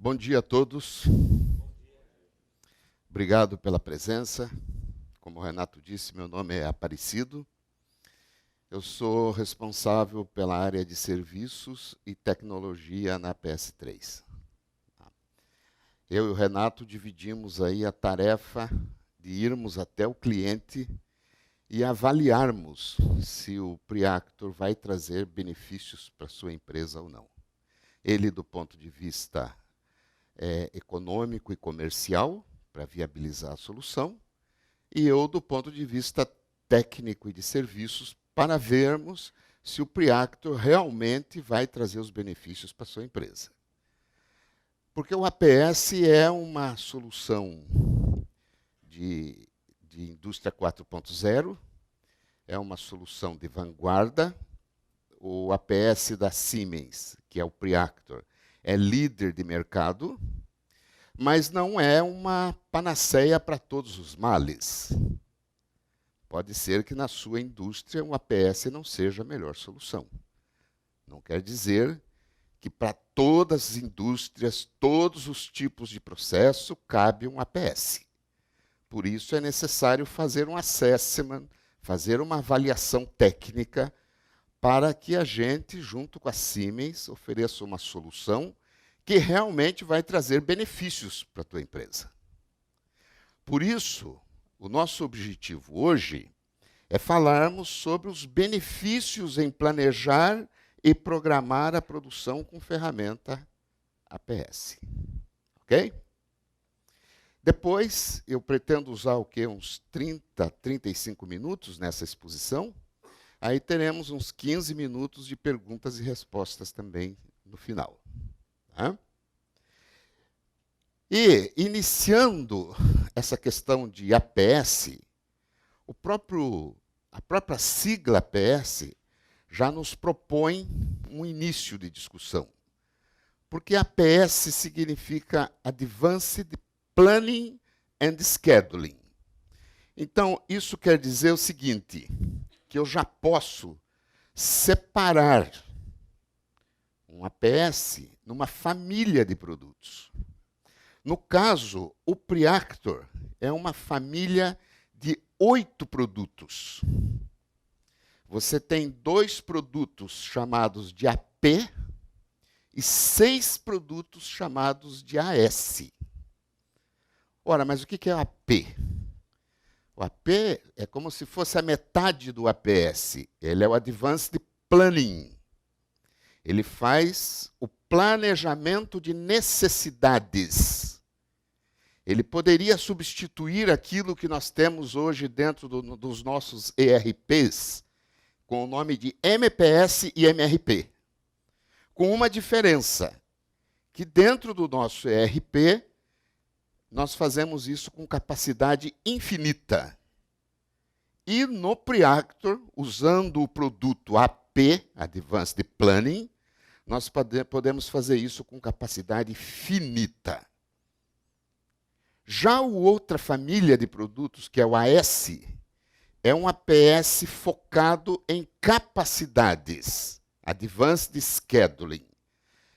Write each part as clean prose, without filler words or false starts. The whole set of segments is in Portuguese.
Bom dia a todos. Obrigado pela presença. Como o Renato disse, meu nome é Aparecido. Eu sou responsável pela área de serviços e tecnologia na PS3. Eu e o Renato dividimos aí a tarefa de irmos até o cliente e avaliarmos se o Preactor vai trazer benefícios para a sua empresa ou não. Ele do ponto de vista econômico e comercial, para viabilizar a solução, e eu do ponto de vista técnico e de serviços, para vermos se o Preactor realmente vai trazer os benefícios para a sua empresa. Porque o APS é uma solução de indústria 4.0, é uma solução de vanguarda. O APS da Siemens, que é o Preactor, é líder de mercado, mas não é uma panaceia para todos os males. Pode ser que na sua indústria um APS não seja a melhor solução. Não quer dizer que para todas as indústrias, todos os tipos de processo, cabe um APS. Por isso é necessário fazer um assessment, fazer uma avaliação técnica, para que a gente, junto com a Siemens, ofereça uma solução que realmente vai trazer benefícios para a tua empresa. Por isso, o nosso objetivo hoje é falarmos sobre os benefícios em planejar e programar a produção com ferramenta APS. Ok? Depois, eu pretendo usar o quê? Uns 30, 35 minutos nessa exposição. Aí teremos uns 15 minutos de perguntas e respostas também no final. Tá? E, iniciando essa questão de APS, a própria sigla APS já nos propõe um início de discussão. Porque APS significa Advanced Planning and Scheduling. Então, isso quer dizer o seguinte, que eu já posso separar um APS numa família de produtos. No caso, o Preactor é uma família de 8 produtos. Você tem 2 produtos chamados de AP e 6 produtos chamados de AS. Ora, mas o que é o AP? O AP é como se fosse a metade do APS. Ele é o Advanced Planning. Ele faz o planejamento de necessidades. Ele poderia substituir aquilo que nós temos hoje dentro dos nossos ERPs, com o nome de MPS e MRP. Com uma diferença, que dentro do nosso ERP, nós fazemos isso com capacidade infinita. E no Preactor, usando o produto AP, Advanced Planning, nós podemos fazer isso com capacidade finita. Já a outra família de produtos, que é o AS, é um APS focado em capacidades, Advanced Scheduling.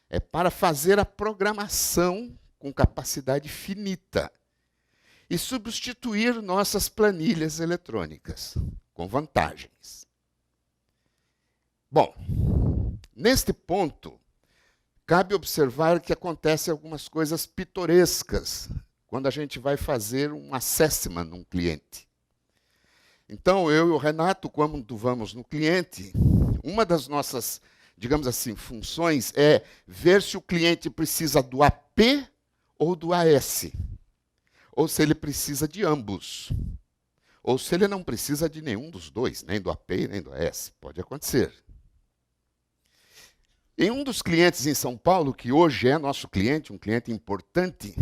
É para fazer a programação com capacidade finita e substituir nossas planilhas eletrônicas, com vantagens. Bom, neste ponto, cabe observar que acontecem algumas coisas pitorescas quando a gente vai fazer um assessment num cliente. Então, eu e o Renato, quando vamos no cliente, uma das nossas, digamos assim, funções é ver se o cliente precisa do AP ou do AS, ou se ele precisa de ambos, ou se ele não precisa de nenhum dos dois, nem do AP nem do AS, pode acontecer. Em um dos clientes em São Paulo, que hoje é nosso cliente, um cliente importante,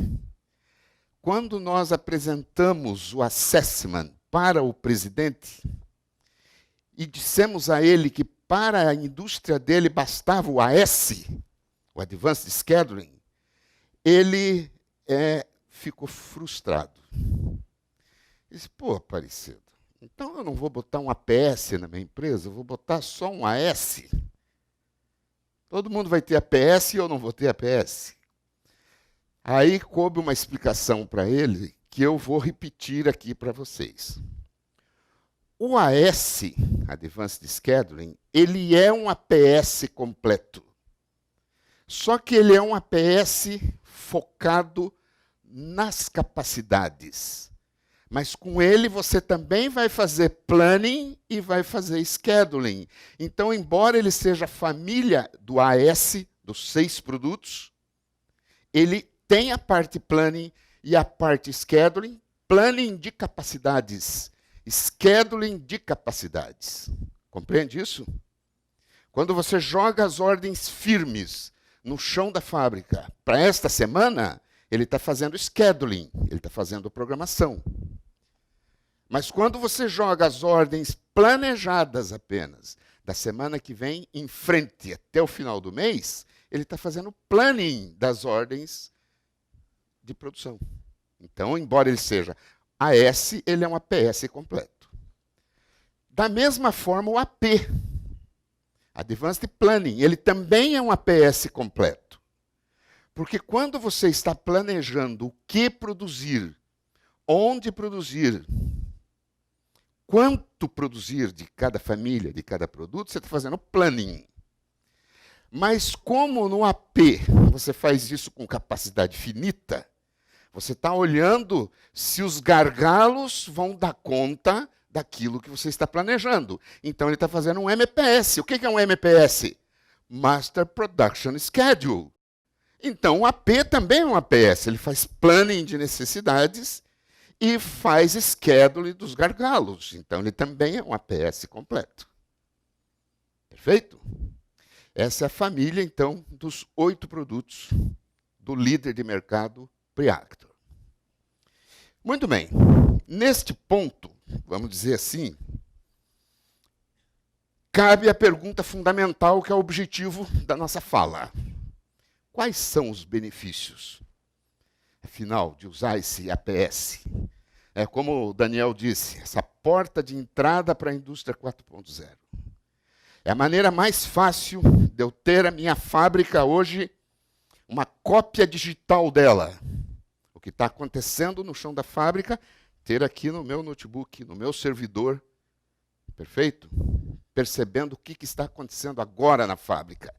quando nós apresentamos o assessment para o presidente e dissemos a ele que para a indústria dele bastava o AS, o Advanced Scheduling, ele ficou frustrado. Ele disse, pô, Aparecido, então eu não vou botar um APS na minha empresa, eu vou botar só um AS. Todo mundo vai ter APS e eu não vou ter APS. Aí coube uma explicação para ele que eu vou repetir aqui para vocês. O AS, Advanced Scheduling, ele é um APS completo. Só que ele é um APS focado nas capacidades. Mas com ele você também vai fazer planning e vai fazer scheduling. Então, embora ele seja a família do AS, dos 6 produtos, ele tem a parte planning e a parte scheduling, planning de capacidades, scheduling de capacidades. Compreende isso? Quando você joga as ordens firmes no chão da fábrica para esta semana, ele está fazendo scheduling, ele está fazendo programação. Mas quando você joga as ordens planejadas apenas, da semana que vem em frente até o final do mês, ele está fazendo planning das ordens de produção. Então, embora ele seja AS, ele é um APS completo. Da mesma forma, o AP, Advanced Planning, ele também é um APS completo. Porque quando você está planejando o que produzir, onde produzir, quanto produzir de cada família, de cada produto, você está fazendo planning. Mas como no AP você faz isso com capacidade finita, você está olhando se os gargalos vão dar conta daquilo que você está planejando. Então ele está fazendo um MPS. O que é um MPS? Master Production Schedule. Então o AP também é um APS. Ele faz planning de necessidades e faz schedule dos gargalos. Então ele também é um APS completo. Perfeito? Essa é a família, então, dos 8 produtos do líder de mercado Preactor. Muito bem. Neste ponto, vamos dizer assim, cabe a pergunta fundamental, que é o objetivo da nossa fala. Quais são os benefícios, afinal, de usar esse APS? É como o Daniel disse, essa porta de entrada para a indústria 4.0. É a maneira mais fácil de eu ter a minha fábrica hoje, uma cópia digital dela. O que está acontecendo no chão da fábrica, ter aqui no meu notebook, no meu servidor, perfeito? Percebendo o que está acontecendo agora na fábrica.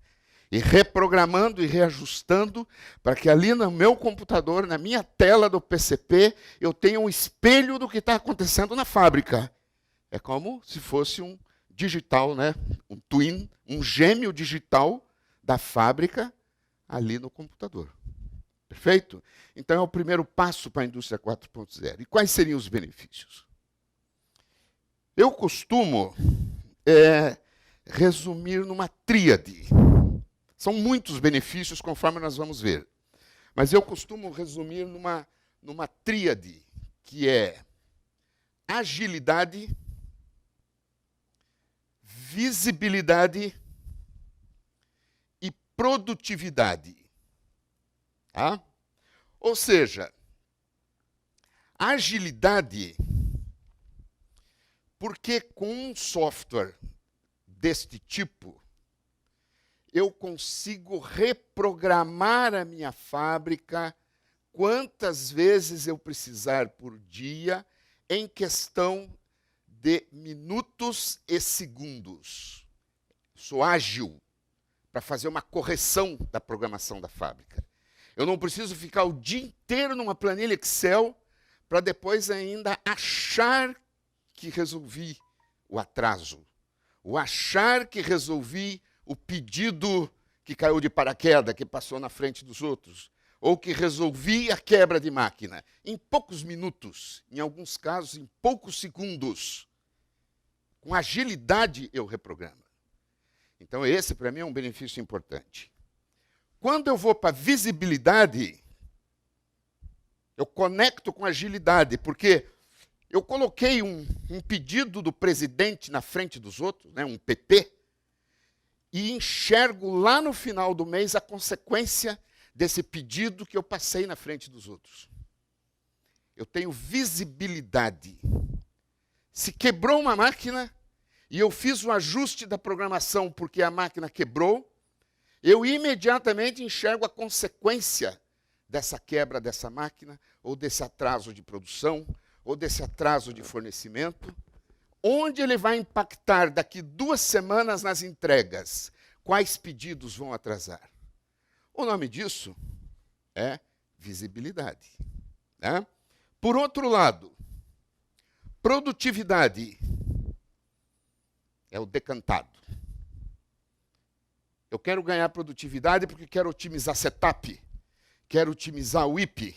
E reprogramando e reajustando para que ali no meu computador, na minha tela do PCP, eu tenha um espelho do que está acontecendo na fábrica. É como se fosse um digital, né? Um twin, um gêmeo digital da fábrica ali no computador. Perfeito? Então é o primeiro passo para a indústria 4.0. E quais seriam os benefícios? Eu costumo resumir numa tríade. São muitos benefícios, conforme nós vamos ver. Mas eu costumo resumir numa tríade, que é agilidade, visibilidade e produtividade. Tá? Ou seja, agilidade, porque com um software deste tipo, eu consigo reprogramar a minha fábrica quantas vezes eu precisar por dia, em questão de minutos e segundos. Sou ágil para fazer uma correção da programação da fábrica. Eu não preciso ficar o dia inteiro numa planilha Excel para depois ainda achar que resolvi o atraso, ou achar que resolvi o pedido que caiu de paraquedas, que passou na frente dos outros, ou que resolvi a quebra de máquina. Em poucos minutos, em alguns casos, em poucos segundos, com agilidade eu reprogramo. Então esse, para mim, é um benefício importante. Quando eu vou para visibilidade, eu conecto com agilidade, porque eu coloquei um pedido do presidente na frente dos outros, né, um PP, e enxergo lá no final do mês a consequência desse pedido que eu passei na frente dos outros. Eu tenho visibilidade. Se quebrou uma máquina e eu fiz o ajuste da programação porque a máquina quebrou, eu imediatamente enxergo a consequência dessa quebra dessa máquina, ou desse atraso de produção, ou desse atraso de fornecimento? Onde ele vai impactar daqui 2 semanas nas entregas? Quais pedidos vão atrasar? O nome disso é visibilidade. Né? Por outro lado, produtividade é o decantado. Eu quero ganhar produtividade porque quero otimizar setup, quero otimizar o IP.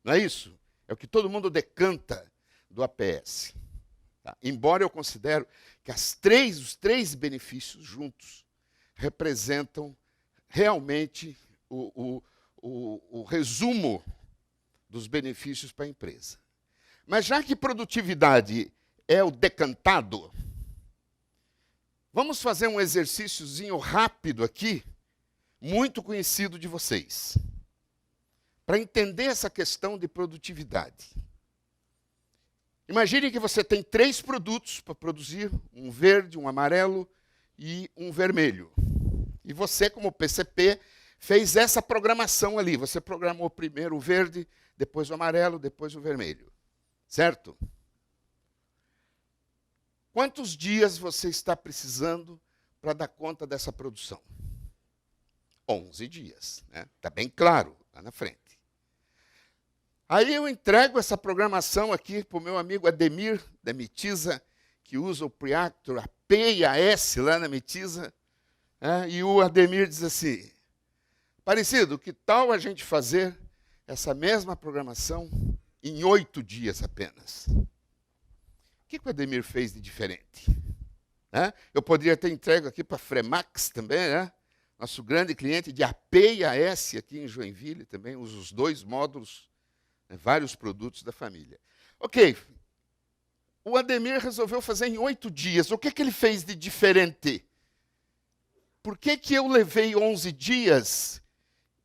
Não é isso? É o que todo mundo decanta do APS. Tá? Embora eu considero que os três benefícios juntos representam realmente o resumo dos benefícios para a empresa. Mas já que produtividade é o decantado, vamos fazer um exercíciozinho rápido aqui, muito conhecido de vocês, para entender essa questão de produtividade. Imagine que você tem 3 produtos para produzir, um verde, um amarelo e um vermelho. E você, como PCP, fez essa programação ali. Você programou primeiro o verde, depois o amarelo, depois o vermelho. Certo? Quantos dias você está precisando para dar conta dessa produção? 11 dias. Né? Está bem claro lá na frente. Aí eu entrego essa programação aqui para o meu amigo Ademir, da Mitiza, que usa o Preactor, a P e a S lá na Mitiza. E o Ademir diz assim, Aparecido, que tal a gente fazer essa mesma programação em 8 dias apenas? O que o Ademir fez de diferente? Eu poderia ter entregue aqui para a Fremax também, nosso grande cliente de AP e AS aqui em Joinville, também usa os 2 módulos, vários produtos da família. Ok, o Ademir resolveu fazer em 8 dias. O que ele fez de diferente? Por que eu levei 11 dias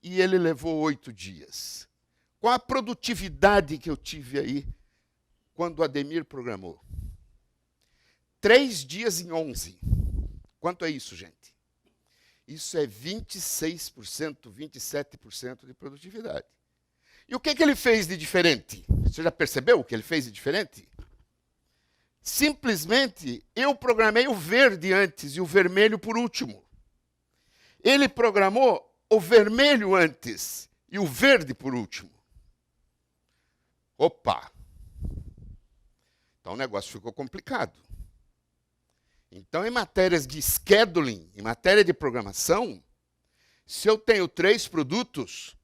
e ele levou 8 dias? Qual a produtividade que eu tive aí quando o Ademir programou? 3 dias em 11. Quanto é isso, gente? Isso é 26%, 27% de produtividade. E o que ele fez de diferente? Você já percebeu o que ele fez de diferente? Simplesmente, eu programei o verde antes e o vermelho por último. Ele programou o vermelho antes e o verde por último. Opa! Então o negócio ficou complicado. Então, em matérias de scheduling, em matéria de programação, se eu tenho 3 produtos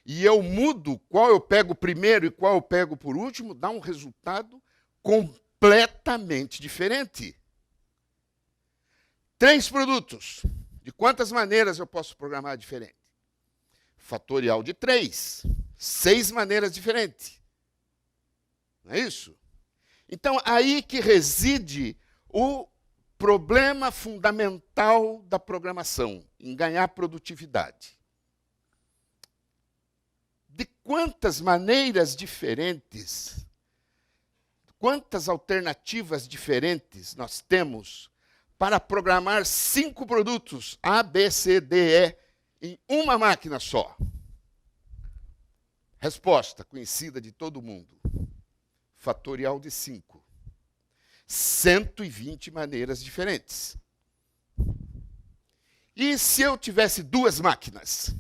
e eu mudo qual eu pego primeiro e qual eu pego por último, dá um resultado completamente diferente. 3 produtos. De quantas maneiras eu posso programar diferente? Fatorial de 3. 6 maneiras diferentes. Não é isso? Então, aí que reside o problema fundamental da programação, em ganhar produtividade. De quantas maneiras diferentes, quantas alternativas diferentes nós temos para programar 5 produtos, A, B, C, D, E, em uma máquina só? Resposta conhecida de todo mundo. Fatorial de 5. 120 maneiras diferentes. E se eu tivesse 2 máquinas?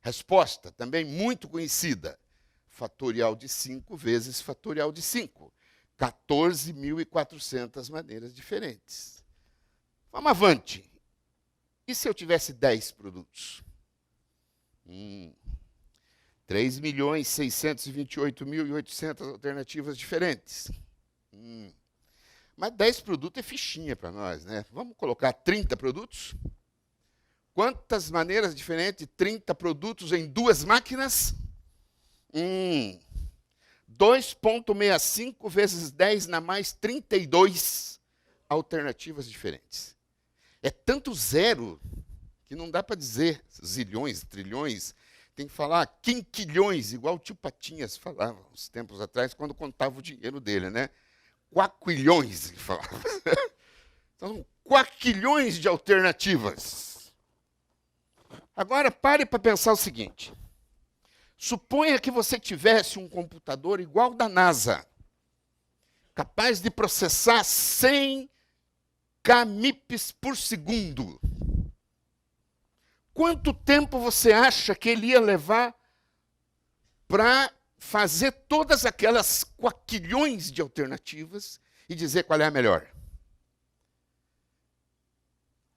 Resposta também muito conhecida. Fatorial de 5 vezes fatorial de 5. 14.400 maneiras diferentes. Vamos avante. E se eu tivesse 10 produtos? 3.628.800 alternativas diferentes. Mas 10 produtos é fichinha para nós, né? Vamos colocar 30 produtos? Quantas maneiras diferentes? 30 produtos em 2 máquinas? 2,65 vezes 10 na mais 32 alternativas diferentes. É tanto zero que não dá para dizer zilhões, trilhões. Tem que falar quinquilhões, igual o tio Patinhas falava uns tempos atrás, quando contava o dinheiro dele, né? Quaquilhões, ele falava. Então, quaquilhões de alternativas. Agora, pare para pensar o seguinte. Suponha que você tivesse um computador igual ao da NASA, capaz de processar 100 kmps por segundo. Quanto tempo você acha que ele ia levar para fazer todas aquelas quaquilhões de alternativas e dizer qual é a melhor?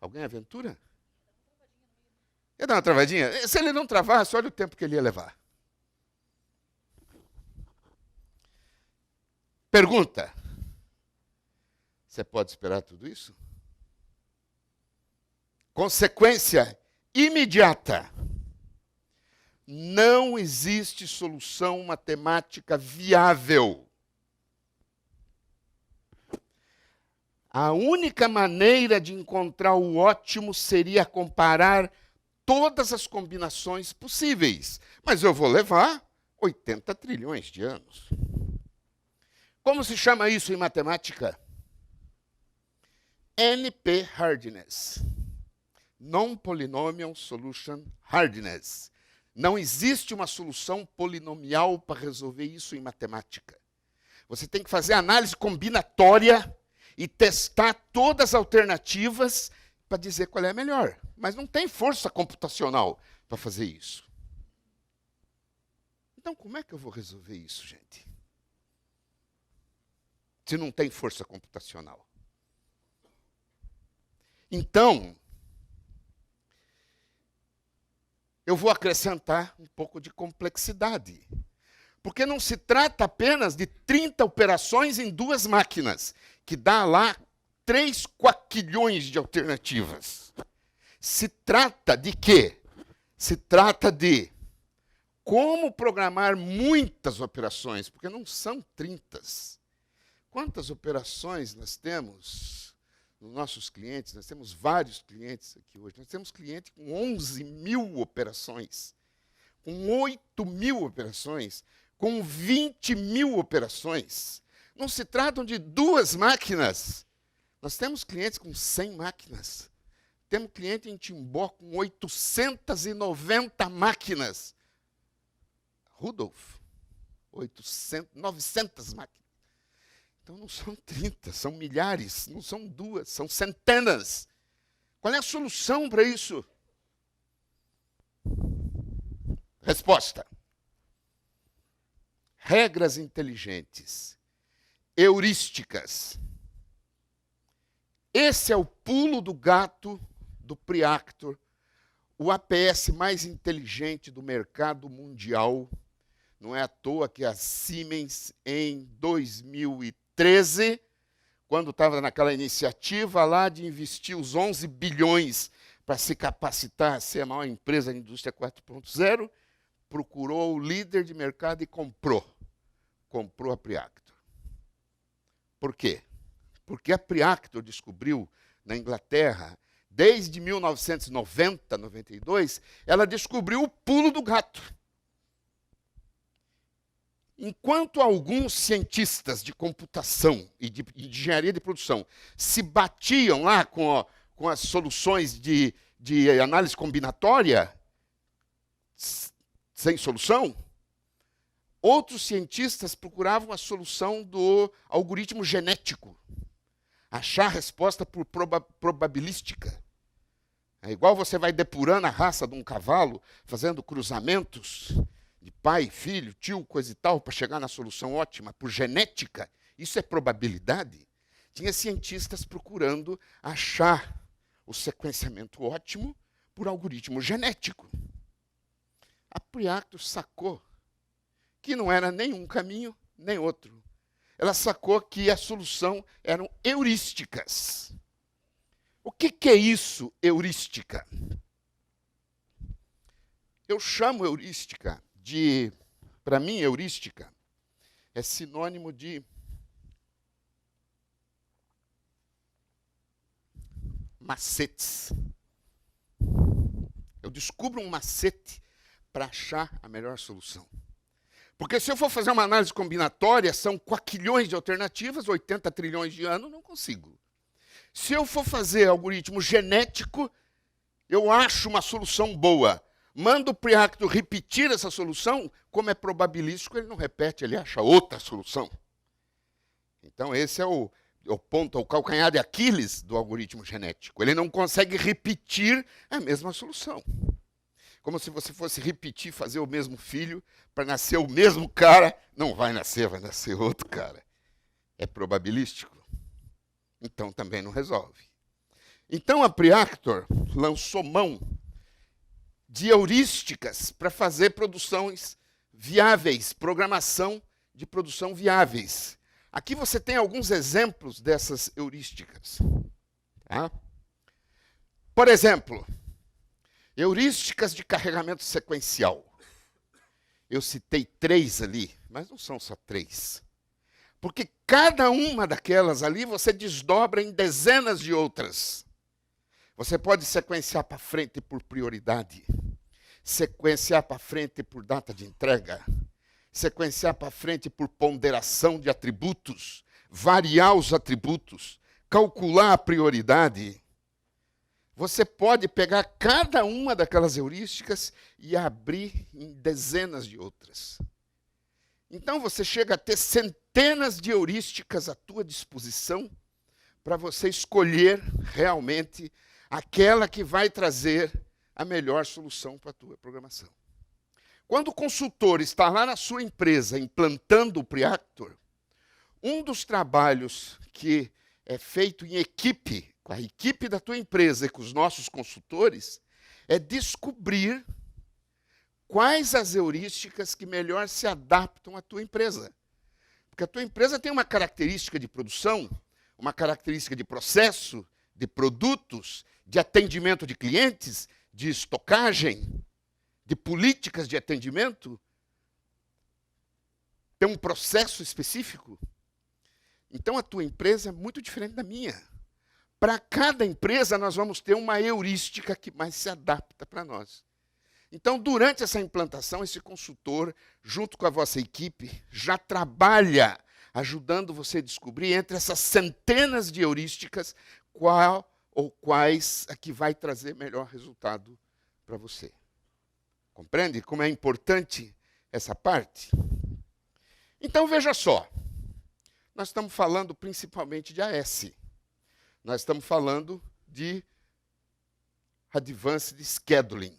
Alguém aventura? Ia dar uma travadinha? Se ele não travasse, olha o tempo que ele ia levar. Pergunta: você pode esperar tudo isso? Consequência imediata: não existe solução matemática viável. A única maneira de encontrar o ótimo seria comparar todas as combinações possíveis. Mas eu vou levar 80 trilhões de anos. Como se chama isso em matemática? NP hardness. Non-Polynomial Solution Hardness. Não existe uma solução polinomial para resolver isso em matemática. Você tem que fazer análise combinatória e testar todas as alternativas para dizer qual é a melhor. Mas não tem força computacional para fazer isso. Então, como é que eu vou resolver isso, gente? Se não tem força computacional. Então, eu vou acrescentar um pouco de complexidade. Porque não se trata apenas de 30 operações em 2 máquinas, que dá lá 3 quaquilhões de alternativas. Se trata de quê? Se trata de como programar muitas operações, porque não são 30. Quantas operações nós temos nos nossos clientes? Nós temos vários clientes aqui hoje. Nós temos cliente com 11 mil operações, com 8 mil operações, com 20 mil operações. Não se tratam de 2 máquinas. Nós temos clientes com 100 máquinas. Temos cliente em Timbó com 890 máquinas. Rudolf, 900 máquinas. Então não são 30, são milhares, não são 2, são centenas. Qual é a solução para isso? Resposta: regras inteligentes, heurísticas. Esse é o pulo do gato do Preactor, o APS mais inteligente do mercado mundial. Não é à toa que a Siemens, em 2013, quando estava naquela iniciativa lá de investir os 11 bilhões para se capacitar a ser a maior empresa da indústria 4.0, procurou o líder de mercado e comprou a Preactor. Por quê? Porque a Preactor descobriu na Inglaterra, desde 1990, 92, ela descobriu o pulo do gato. Enquanto alguns cientistas de computação e de engenharia de produção se batiam lá com as soluções de análise combinatória, sem solução, outros cientistas procuravam a solução do algoritmo genético, achar a resposta por probabilística. É igual você vai depurando a raça de um cavalo, fazendo cruzamentos de pai, filho, tio, coisa e tal, para chegar na solução ótima, por genética. Isso é probabilidade. Tinha cientistas procurando achar o sequenciamento ótimo por algoritmo genético. A Preactor sacou que não era nem um caminho, nem outro. Ela sacou que a solução eram heurísticas. O que é isso, heurística? Eu chamo heurística de, para mim, heurística é sinônimo de macetes. Eu descubro um macete para achar a melhor solução. Porque se eu for fazer uma análise combinatória, são quaquilhões de alternativas, 80 trilhões de anos, não consigo. Se eu for fazer algoritmo genético, eu acho uma solução boa. manda o Preactor repetir essa solução, como é probabilístico, ele não repete, ele acha outra solução. Então esse é o ponto, o calcanhar de Aquiles do algoritmo genético. Ele não consegue repetir a mesma solução. Como se você fosse repetir, fazer o mesmo filho, para nascer o mesmo cara. Não vai nascer, vai nascer outro cara. É probabilístico. Então também não resolve. Então a Preactor lançou mão de heurísticas para fazer produções viáveis, programação de produção viáveis. Aqui você tem alguns exemplos dessas heurísticas. Tá? Por exemplo, heurísticas de carregamento sequencial. Eu citei 3 ali, mas não são só 3. Porque cada uma daquelas ali você desdobra em dezenas de outras. Você pode sequenciar para frente por prioridade, sequenciar para frente por data de entrega, sequenciar para frente por ponderação de atributos, variar os atributos, calcular a prioridade. Você pode pegar cada uma daquelas heurísticas e abrir em dezenas de outras. Então você chega a ter centenas de heurísticas à tua disposição para você escolher realmente aquela que vai trazer a melhor solução para a tua programação. Quando o consultor está lá na sua empresa implantando o Preactor, um dos trabalhos que é feito em equipe, com a equipe da tua empresa e com os nossos consultores, é descobrir quais as heurísticas que melhor se adaptam à tua empresa. Porque a tua empresa tem uma característica de produção, uma característica de processo, de produtos, de atendimento de clientes, de estocagem, de políticas de atendimento. Tem um processo específico. Então a tua empresa é muito diferente da minha. Para cada empresa nós vamos ter uma heurística que mais se adapta para nós. Então, durante essa implantação, esse consultor, junto com a vossa equipe, já trabalha ajudando você a descobrir, entre essas centenas de heurísticas, qual ou quais a que vai trazer melhor resultado para você. Compreende como é importante essa parte? Então, veja só. Nós estamos falando principalmente de AS. Nós estamos falando de Advanced Scheduling,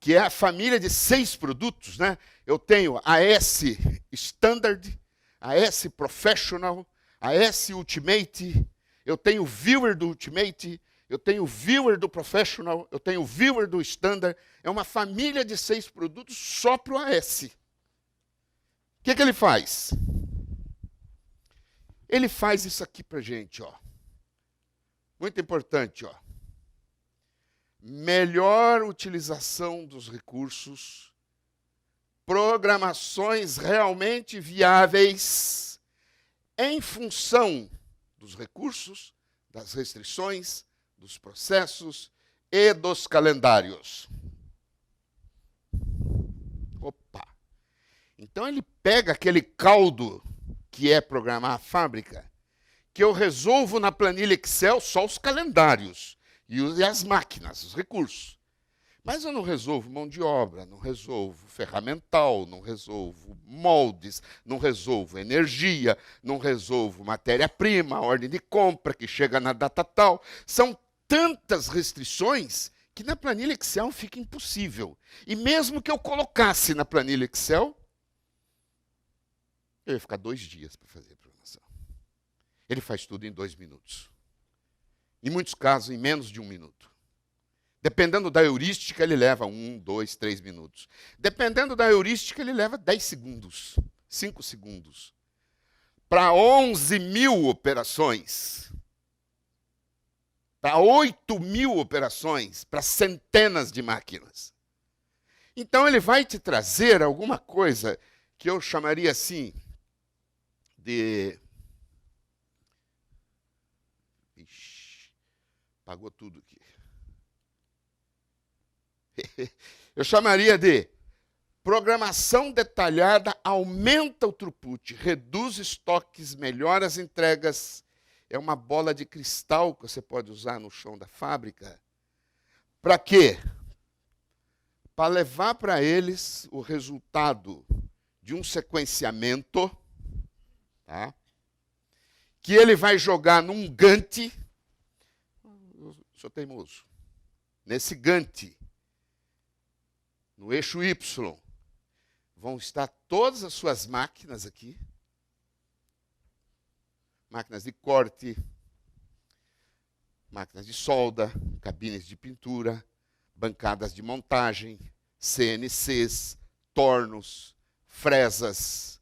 que é a família de 6 produtos, né? Eu tenho AS Standard, AS Professional, AS Ultimate, eu tenho o Viewer do Ultimate, eu tenho o Viewer do Professional, eu tenho o Viewer do Standard. É uma família de 6 produtos só para o AS. O que ele faz? Ele faz isso aqui para a gente, ó. Muito importante, ó. Melhor utilização dos recursos, programações realmente viáveis em função dos recursos, das restrições, dos processos e dos calendários. Opa! Então ele pega aquele caldo que é programar a fábrica, que eu resolvo na planilha Excel só os calendários e as máquinas, os recursos. Mas eu não resolvo mão de obra, não resolvo ferramental, não resolvo moldes, não resolvo energia, não resolvo matéria-prima, ordem de compra que chega na data tal. São tantas restrições que na planilha Excel fica impossível. E mesmo que eu colocasse na planilha Excel, eu ia ficar 2 dias para fazer a programação. Ele faz tudo em 2 minutos. Em muitos casos, em menos de 1 minuto. Dependendo da heurística, ele leva 1, 2, 3 minutos. Dependendo da heurística, ele leva 10 segundos, 5 segundos. Para 11 mil operações. Para 8 mil operações. Para centenas de máquinas. Então, ele vai te trazer alguma coisa que eu chamaria assim de... Ixi, apagou tudo aqui. Eu chamaria de programação detalhada, aumenta o throughput, reduz estoques, melhora as entregas. É uma bola de cristal que você pode usar no chão da fábrica. Para quê? para levar para eles o resultado de um sequenciamento, tá? Que ele vai jogar num Gantt. Eu sou teimoso. Nesse Gantt, no eixo Y, vão estar todas as suas máquinas aqui. Máquinas de corte, máquinas de solda, cabines de pintura, bancadas de montagem, CNCs, tornos, fresas,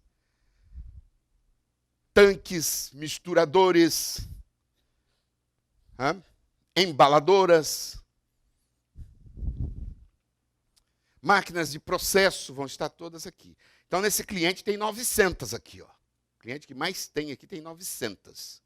tanques, misturadores, embaladoras, máquinas de processo, vão estar todas aqui. Então, nesse cliente tem 900 aqui, ó. O cliente que mais tem aqui tem 900.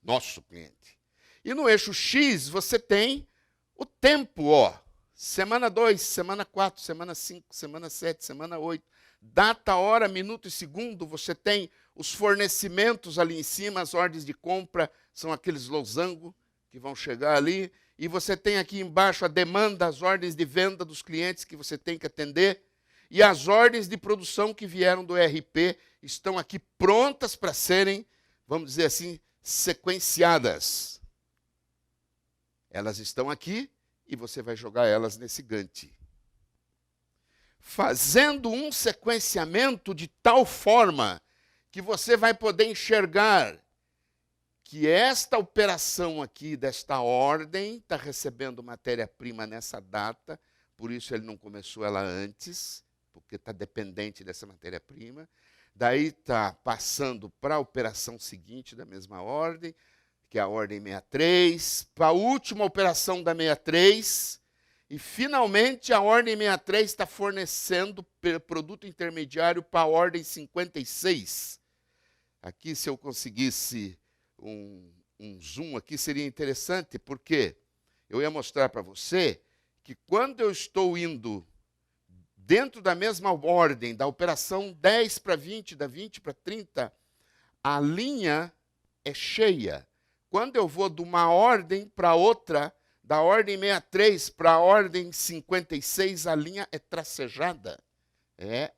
Nosso cliente. E no eixo X, você tem o tempo, ó. Semana 2, semana 4, semana 5, semana 7, semana 8. Data, hora, minuto e segundo, você tem os fornecimentos ali em cima, as ordens de compra, são aqueles losangos que vão chegar ali. E você tem aqui embaixo a demanda, as ordens de venda dos clientes que você tem que atender. E as ordens de produção que vieram do ERP estão aqui prontas para serem, vamos dizer assim, sequenciadas. Elas estão aqui e você vai jogar elas nesse Gantt. Fazendo um sequenciamento de tal forma que você vai poder enxergar que esta operação aqui, desta ordem, está recebendo matéria-prima nessa data, por isso ele não começou ela antes, porque está dependente dessa matéria-prima. Daí está passando para a operação seguinte da mesma ordem, que é a ordem 63, para a última operação da 63, e finalmente a ordem 63 está fornecendo produto intermediário para a ordem 56. Aqui, se eu conseguisse um zoom aqui, seria interessante, porque eu ia mostrar para você que quando eu estou indo dentro da mesma ordem, da operação 10 para 20, da 20 para 30, a linha é cheia. Quando eu vou de uma ordem para outra, da ordem 63 para a ordem 56, a linha é tracejada. É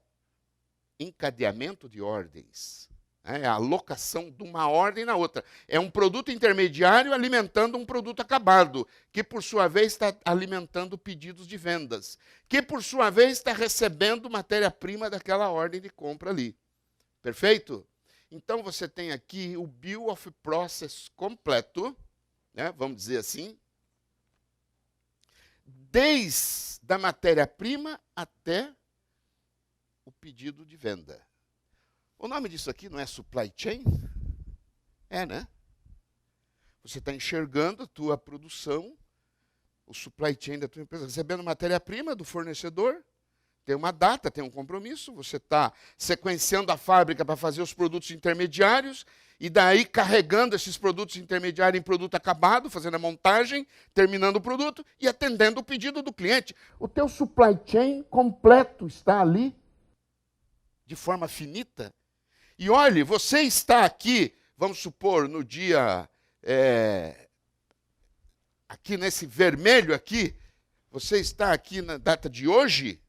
encadeamento de ordens. É a alocação de uma ordem na outra. É um produto intermediário alimentando um produto acabado, que por sua vez está alimentando pedidos de vendas, que por sua vez está recebendo matéria-prima daquela ordem de compra ali. Perfeito? Então você tem aqui o Bill of Process completo, né, vamos dizer assim, desde a matéria-prima até o pedido de venda. O nome disso aqui não é supply chain? É, né? Você está enxergando a tua produção, o supply chain da tua empresa, recebendo matéria-prima do fornecedor, tem uma data, tem um compromisso, você está sequenciando a fábrica para fazer os produtos intermediários, e daí carregando esses produtos intermediários em produto acabado, fazendo a montagem, terminando o produto e atendendo o pedido do cliente. O teu supply chain completo está ali, de forma finita. E olhe, você está aqui, vamos supor, no dia, aqui nesse vermelho aqui, você está aqui na data de hoje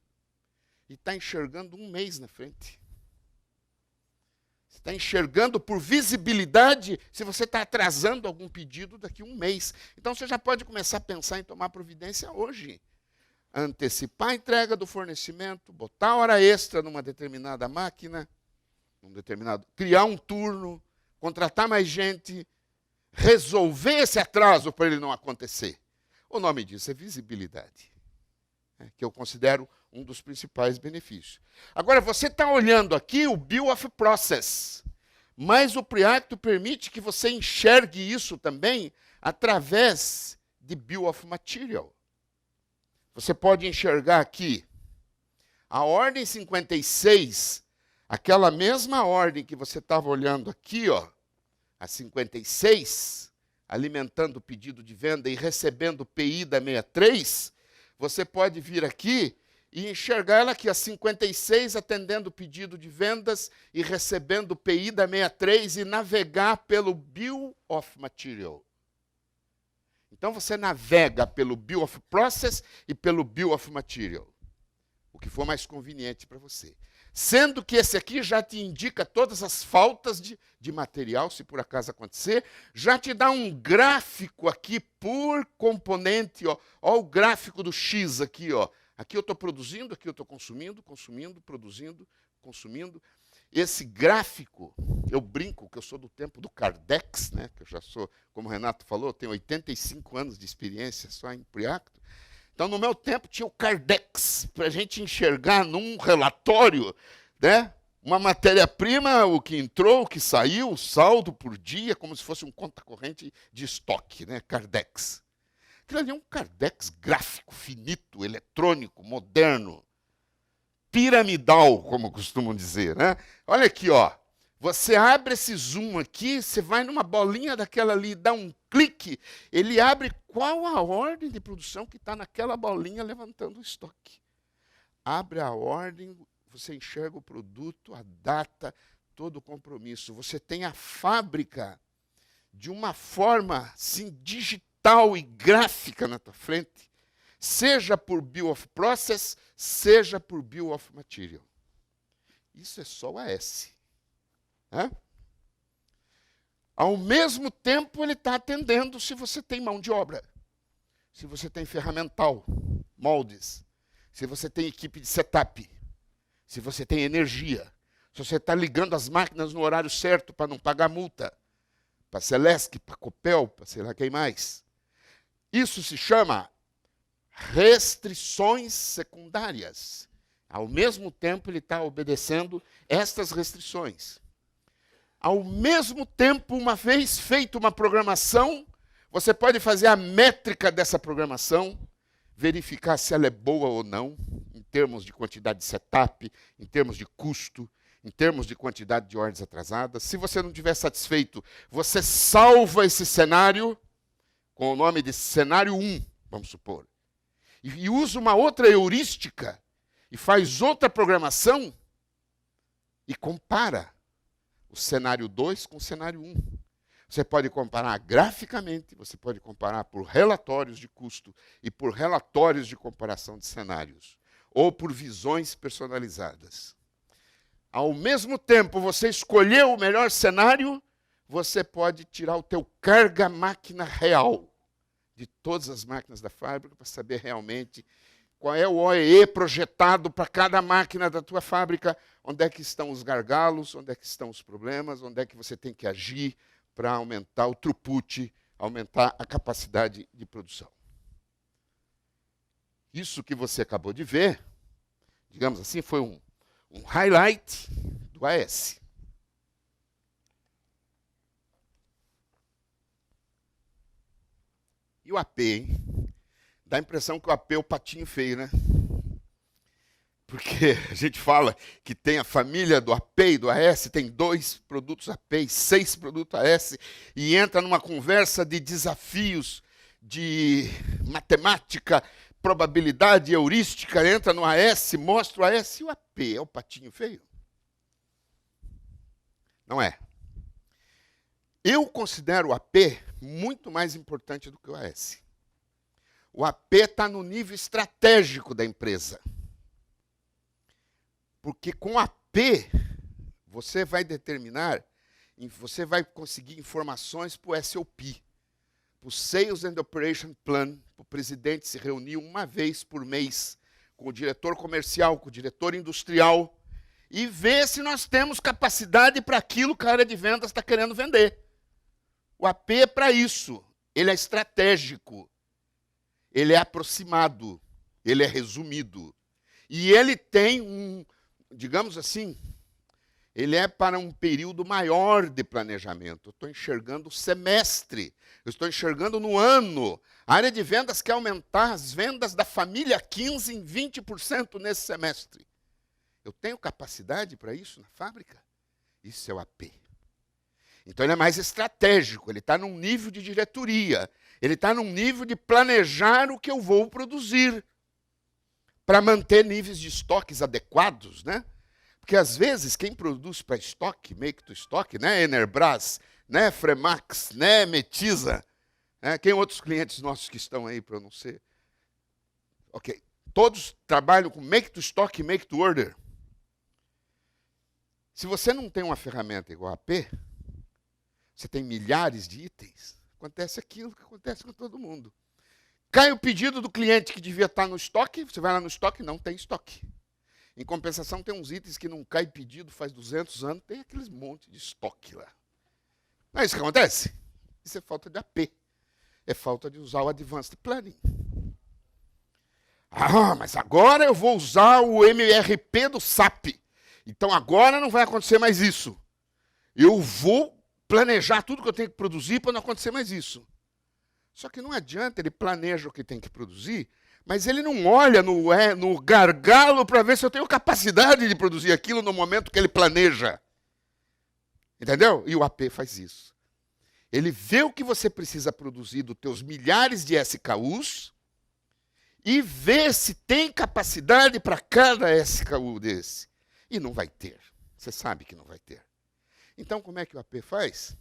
e está enxergando um mês na frente. Você está enxergando por visibilidade se você está atrasando algum pedido daqui a um mês. Então você já pode começar a pensar em tomar providência hoje. Antecipar a entrega do fornecimento, botar hora extra numa determinada máquina, criar um turno, contratar mais gente, resolver esse atraso para ele não acontecer. O nome disso é visibilidade, que eu considero um dos principais benefícios. Agora, você está olhando aqui o Bill of Process, mas o Preacto permite que você enxergue isso também através de Bill of Material. Você pode enxergar aqui a ordem 56, aquela mesma ordem que você estava olhando aqui, ó, a 56, alimentando o pedido de venda e recebendo o PI da 63, você pode vir aqui e enxergar ela aqui, a 56, atendendo o pedido de vendas e recebendo o PI da 63 e navegar pelo Bill of Material. Então você navega pelo Bill of Process e pelo Bill of Material. que for mais conveniente para você. Sendo que esse aqui já te indica todas as faltas de material, se por acaso acontecer, já te dá um gráfico aqui por componente, ó o gráfico do X aqui, ó. Aqui eu estou produzindo, aqui eu estou consumindo, produzindo, consumindo. Esse gráfico, eu brinco que eu sou do tempo do Cardex, né? Que eu já sou, como o Renato falou, tenho 85 anos de experiência só em Preacto. Então, no meu tempo, tinha o Cardex, para a gente enxergar num relatório, né, uma matéria-prima, o que entrou, o que saiu, o saldo por dia, como se fosse um conta corrente de estoque, né, Cardex. Aquilo ali é um Cardex gráfico, finito, eletrônico, moderno, piramidal, como costumam dizer. Né? Olha aqui, ó. Você abre esse zoom aqui, você vai numa bolinha daquela ali, dá um clique, ele abre qual a ordem de produção que está naquela bolinha levantando o estoque. Abre a ordem, você enxerga o produto, a data, todo o compromisso. Você tem a fábrica de uma forma assim, digital e gráfica na tua frente, seja por Bill of Process, seja por Bill of Material. Isso é só o AS. Ao mesmo tempo, ele está atendendo se você tem mão de obra, se você tem ferramental, moldes, se você tem equipe de setup, se você tem energia, se você está ligando as máquinas no horário certo para não pagar multa, para Celesc, para Copel, para sei lá quem mais. Isso se chama restrições secundárias. Ao mesmo tempo, ele está obedecendo estas restrições. Ao mesmo tempo, uma vez feita uma programação, você pode fazer a métrica dessa programação, verificar se ela é boa ou não, em termos de quantidade de setup, em termos de custo, em termos de quantidade de ordens atrasadas. Se você não estiver satisfeito, você salva esse cenário com o nome de cenário 1, vamos supor, e usa uma outra heurística e faz outra programação e compara o cenário 2 com o cenário 1. Você pode comparar graficamente, você pode comparar por relatórios de custo e por relatórios de comparação de cenários, ou por visões personalizadas. Ao mesmo tempo, você escolheu o melhor cenário, você pode tirar o teu carga-máquina real de todas as máquinas da fábrica para saber realmente qual é o OEE projetado para cada máquina da tua fábrica, onde é que estão os gargalos, onde é que estão os problemas, onde é que você tem que agir para aumentar o throughput, aumentar a capacidade de produção. Isso que você acabou de ver, digamos assim, foi um highlight do AS. E o AP, hein? Dá a impressão que o AP é o patinho feio, né? Porque a gente fala que tem a família do AP e do AS, tem 2 produtos AP e 6 produtos AS, e entra numa conversa de desafios, de matemática, probabilidade, heurística, entra no AS, mostra o AS e o AP é o patinho feio. Não é. Eu considero o AP muito mais importante do que o AS. O AP está no nível estratégico da empresa. Porque com AP, você vai determinar, você vai conseguir informações para o SOP, para o Sales and Operation Plan, para o presidente se reunir uma vez por mês com o diretor comercial, com o diretor industrial, e ver se nós temos capacidade para aquilo que a área de vendas está querendo vender. O AP é para isso, ele é estratégico, ele é aproximado, ele é resumido. E ele tem digamos assim, ele é para um período maior de planejamento. Eu estou enxergando o semestre, eu estou enxergando no ano. A área de vendas quer aumentar as vendas da família 15% em 20% nesse semestre. Eu tenho capacidade para isso na fábrica? Isso é o AP. Então ele é mais estratégico, ele está num nível de diretoria, ele está num nível de planejar o que eu vou produzir, para manter níveis de estoques adequados, né? Porque às vezes quem produz para estoque, make to stock, né, Enerbras, né, Fremax, né, Metisa, né, quem outros clientes nossos que estão aí para eu não ser? Ok, Todos trabalham com make to stock e make to order. Se você não tem uma ferramenta igual a AP, você tem milhares de itens, acontece aquilo que acontece com todo mundo. Cai o pedido do cliente que devia estar no estoque, você vai lá no estoque, não tem estoque. Em compensação, tem uns itens que não cai pedido faz 200 anos, tem aqueles monte de estoque lá. Não é isso que acontece? Isso é falta de AP. É falta de usar o Advanced Planning. Ah, mas agora eu vou usar o MRP do SAP. Então agora não vai acontecer mais isso. Eu vou planejar tudo que eu tenho que produzir para não acontecer mais isso. Só que não adianta, ele planeja o que tem que produzir, mas ele não olha no gargalo para ver se eu tenho capacidade de produzir aquilo no momento que ele planeja. Entendeu? E o AP faz isso. Ele vê o que você precisa produzir dos teus milhares de SKUs e vê se tem capacidade para cada SKU desse. E não vai ter. Você sabe que não vai ter. Então, como é que o AP faz?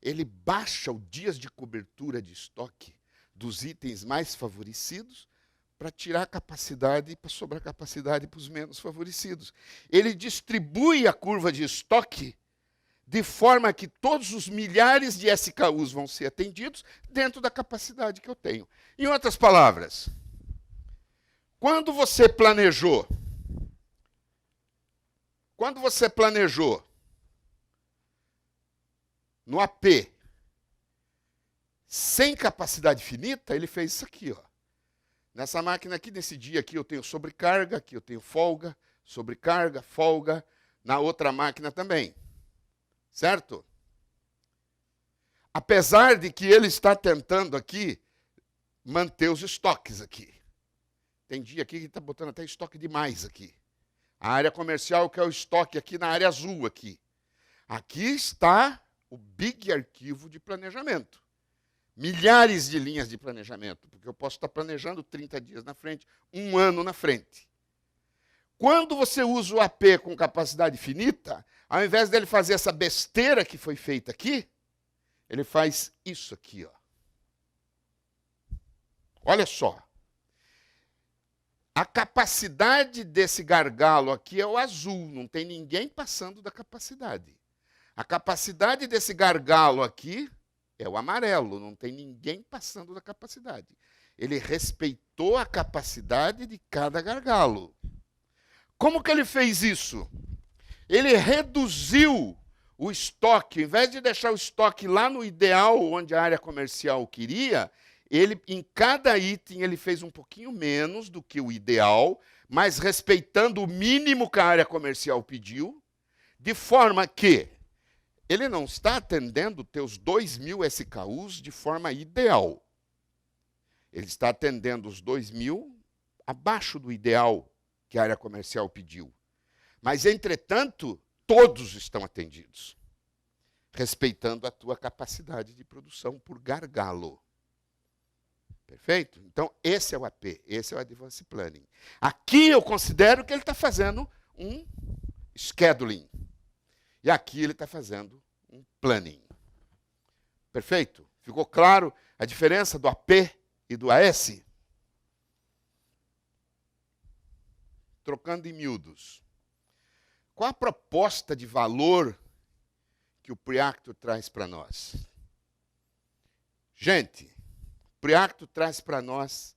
Ele baixa os dias de cobertura de estoque dos itens mais favorecidos para tirar capacidade, para sobrar capacidade para os menos favorecidos. Ele distribui a curva de estoque de forma que todos os milhares de SKUs vão ser atendidos dentro da capacidade que eu tenho. Em outras palavras, quando você planejou no AP sem capacidade finita, ele fez isso aqui, ó. Nessa máquina aqui, nesse dia aqui, eu tenho sobrecarga, aqui eu tenho folga, sobrecarga, folga, na outra máquina também. Certo? Apesar de que ele está tentando aqui manter os estoques aqui. Tem dia aqui que está botando até estoque demais aqui. A área comercial que é o estoque aqui na área azul aqui. Aqui está o big arquivo de planejamento. Milhares de linhas de planejamento, porque eu posso estar planejando 30 dias na frente, 1 ano na frente. Quando você usa o AP com capacidade finita, ao invés dele fazer essa besteira que foi feita aqui, ele faz isso aqui, ó. Olha só. A capacidade desse gargalo aqui é o azul, não tem ninguém passando da capacidade. A capacidade desse gargalo aqui é o amarelo, não tem ninguém passando da capacidade. Ele respeitou a capacidade de cada gargalo. Como que ele fez isso? Ele reduziu o estoque, ao invés de deixar o estoque lá no ideal, onde a área comercial queria, ele, em cada item ele fez um pouquinho menos do que o ideal, mas respeitando o mínimo que a área comercial pediu, de forma que ele não está atendendo teus 2.000 SKUs de forma ideal. Ele está atendendo os 2.000 abaixo do ideal que a área comercial pediu. Mas, entretanto, todos estão atendidos, respeitando a tua capacidade de produção por gargalo. Perfeito? Então, esse é o AP, esse é o Advanced Planning. Aqui eu considero que ele está fazendo um scheduling. E aqui ele está fazendo um planning. Perfeito? Ficou claro a diferença do AP e do AS? Trocando em miúdos. Qual a proposta de valor que o Preacto traz para nós? Gente, o Preacto traz para nós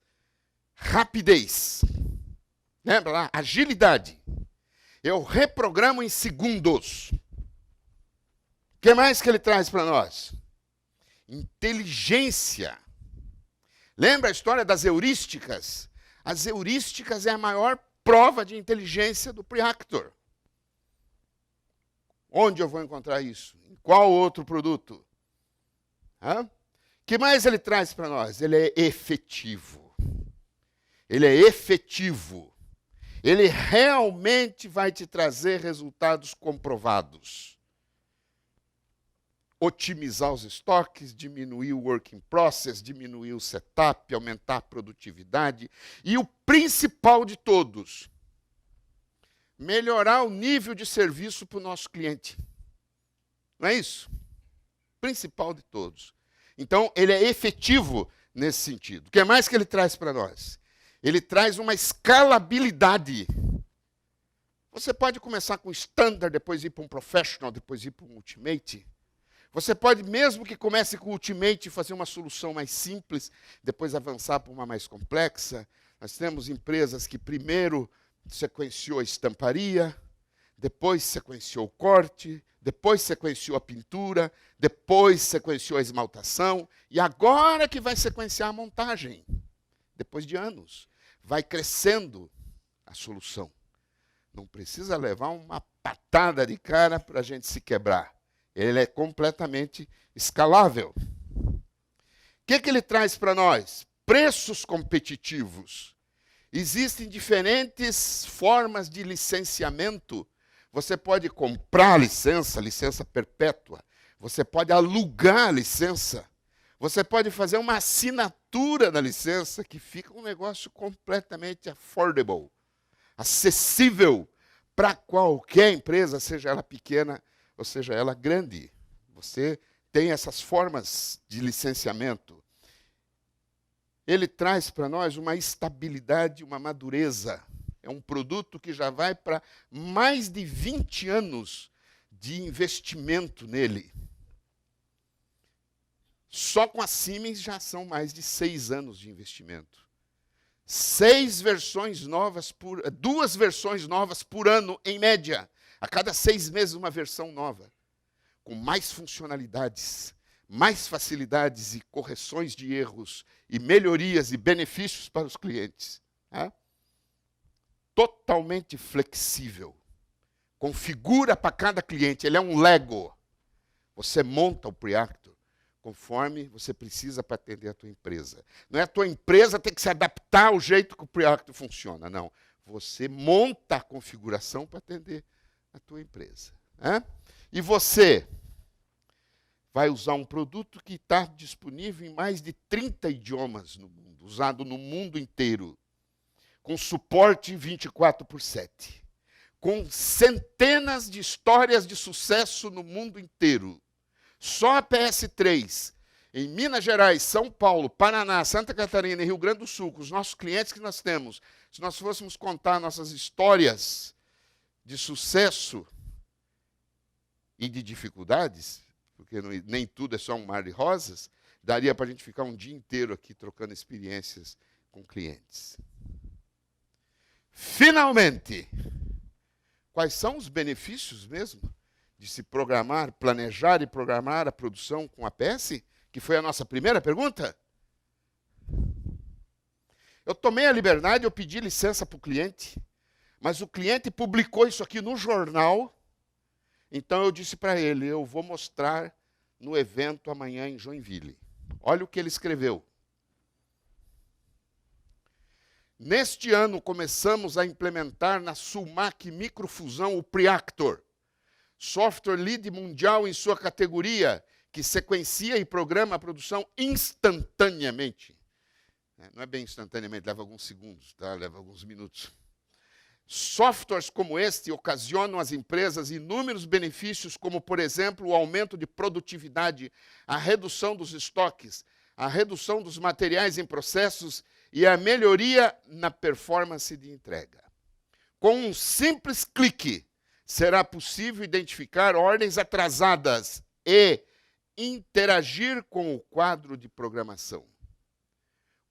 rapidez. Lembra lá? Agilidade. Eu reprogramo em segundos. O que mais que ele traz para nós? Inteligência. Lembra a história das heurísticas? As heurísticas é a maior prova de inteligência do Preactor. Onde eu vou encontrar isso? Em qual outro produto? O que mais ele traz para nós? Ele é efetivo. Ele é efetivo. Ele realmente vai te trazer resultados comprovados. Otimizar os estoques, diminuir o work in process, diminuir o setup, aumentar a produtividade. E o principal de todos, melhorar o nível de serviço para o nosso cliente. Não é isso? Principal de todos. Então, ele é efetivo nesse sentido. O que mais que ele traz para nós? Ele traz uma escalabilidade. Você pode começar com standard, depois ir para um professional, depois ir para um ultimate. Você pode, mesmo que comece com o ultimate, fazer uma solução mais simples, depois avançar para uma mais complexa. Nós temos empresas que primeiro sequenciou a estamparia, depois sequenciou o corte, depois sequenciou a pintura, depois sequenciou a esmaltação, e agora que vai sequenciar a montagem, depois de anos. Vai crescendo a solução. Não precisa levar uma patada de cara para a gente se quebrar. Ele é completamente escalável. O que ele traz para nós? Preços competitivos. Existem diferentes formas de licenciamento. Você pode comprar licença perpétua. Você pode alugar a licença. Você pode fazer uma assinatura da licença, que fica um negócio completamente affordable, acessível para qualquer empresa, seja ela pequena ou seja ela grande. Você tem essas formas de licenciamento. Ele traz para nós uma estabilidade, uma madureza. É um produto que já vai para mais de 20 anos de investimento nele. Só com a Siemens já são mais de 6 anos de investimento. 2 versões novas por ano, em média. A cada 6 meses, uma versão nova. Com mais funcionalidades, mais facilidades e correções de erros, e melhorias e benefícios para os clientes. Tá? Totalmente flexível. Configura para cada cliente. Ele é um Lego. Você monta o Preactor conforme você precisa para atender a tua empresa. Não é a tua empresa ter que se adaptar ao jeito que o Preactor funciona, não. Você monta a configuração para atender a tua empresa. Né? E você vai usar um produto que está disponível em mais de 30 idiomas no mundo, usado no mundo inteiro, com suporte 24/7, com centenas de histórias de sucesso no mundo inteiro. Só a PS3, em Minas Gerais, São Paulo, Paraná, Santa Catarina e Rio Grande do Sul, com os nossos clientes que nós temos, se nós fôssemos contar nossas histórias de sucesso e de dificuldades, porque nem tudo é só um mar de rosas, daria para a gente ficar um dia inteiro aqui trocando experiências com clientes. Finalmente, quais são os benefícios mesmo de se programar, planejar e programar a produção com APS? Que foi a nossa primeira pergunta? Eu tomei a liberdade, eu pedi licença para o cliente, mas o cliente publicou isso aqui no jornal, então eu disse para ele, eu vou mostrar no evento amanhã em Joinville. Olha o que ele escreveu. Neste ano, começamos a implementar na Sulmac Microfusão o Preactor, software lead mundial em sua categoria, que sequencia e programa a produção instantaneamente. Não é bem instantaneamente, leva alguns segundos, tá? Leva alguns minutos. Softwares como este ocasionam às empresas inúmeros benefícios, como, por exemplo, o aumento de produtividade, a redução dos estoques, a redução dos materiais em processos e a melhoria na performance de entrega. Com um simples clique, será possível identificar ordens atrasadas e interagir com o quadro de programação.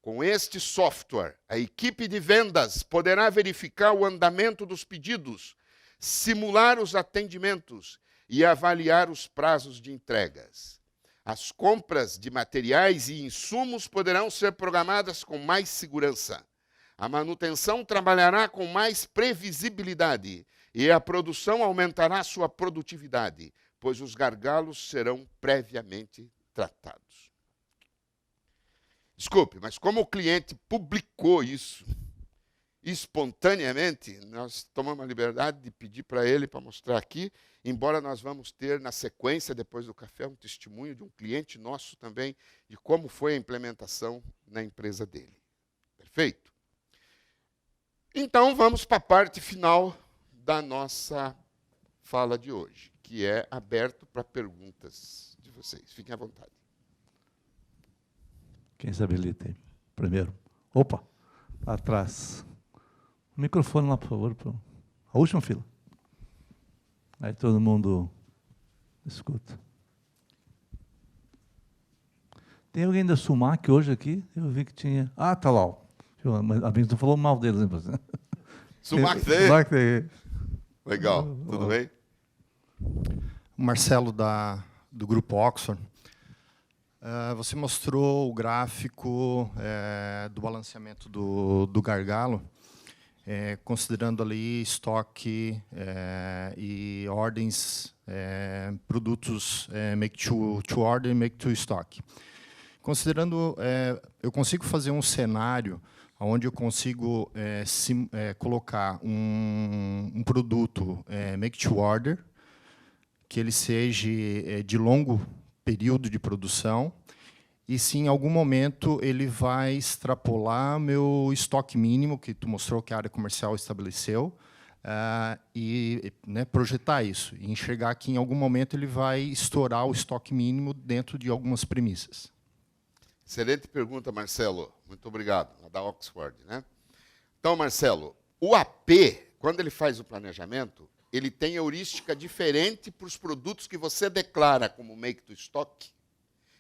Com este software, a equipe de vendas poderá verificar o andamento dos pedidos, simular os atendimentos e avaliar os prazos de entregas. As compras de materiais e insumos poderão ser programadas com mais segurança. A manutenção trabalhará com mais previsibilidade e a produção aumentará sua produtividade, pois os gargalos serão previamente tratados. Desculpe, mas como o cliente publicou isso espontaneamente, nós tomamos a liberdade de pedir para ele, para mostrar aqui, embora nós vamos ter na sequência, depois do café, um testemunho de um cliente nosso também, de como foi a implementação na empresa dele. Perfeito? Então, vamos para a parte final da nossa fala de hoje, que é aberto para perguntas de vocês. Fiquem à vontade. Quem se habilita aí? Primeiro. Opa! Atrás. O microfone lá, por favor. A última fila. Aí todo mundo escuta. Tem alguém da Sumac hoje aqui? Eu vi que tinha... Ah, tá lá. Mas a gente não falou mal deles, hein? Sumac tem. Legal. Tudo bem? Marcelo, do Grupo Oxford. Você mostrou o gráfico do balanceamento do gargalo, considerando ali estoque e ordens, produtos make to order e make to stock. Considerando, eu consigo fazer um cenário onde eu consigo colocar um produto make to order, que ele seja de longo período de produção, e se em algum momento ele vai extrapolar meu estoque mínimo, que tu mostrou que a área comercial estabeleceu, e projetar isso, e enxergar que em algum momento ele vai estourar o estoque mínimo dentro de algumas premissas. Excelente pergunta, Marcelo. Muito obrigado. Da Oxford, né? Então, Marcelo, o AP, quando ele faz o planejamento, ele tem heurística diferente para os produtos que você declara como make to stock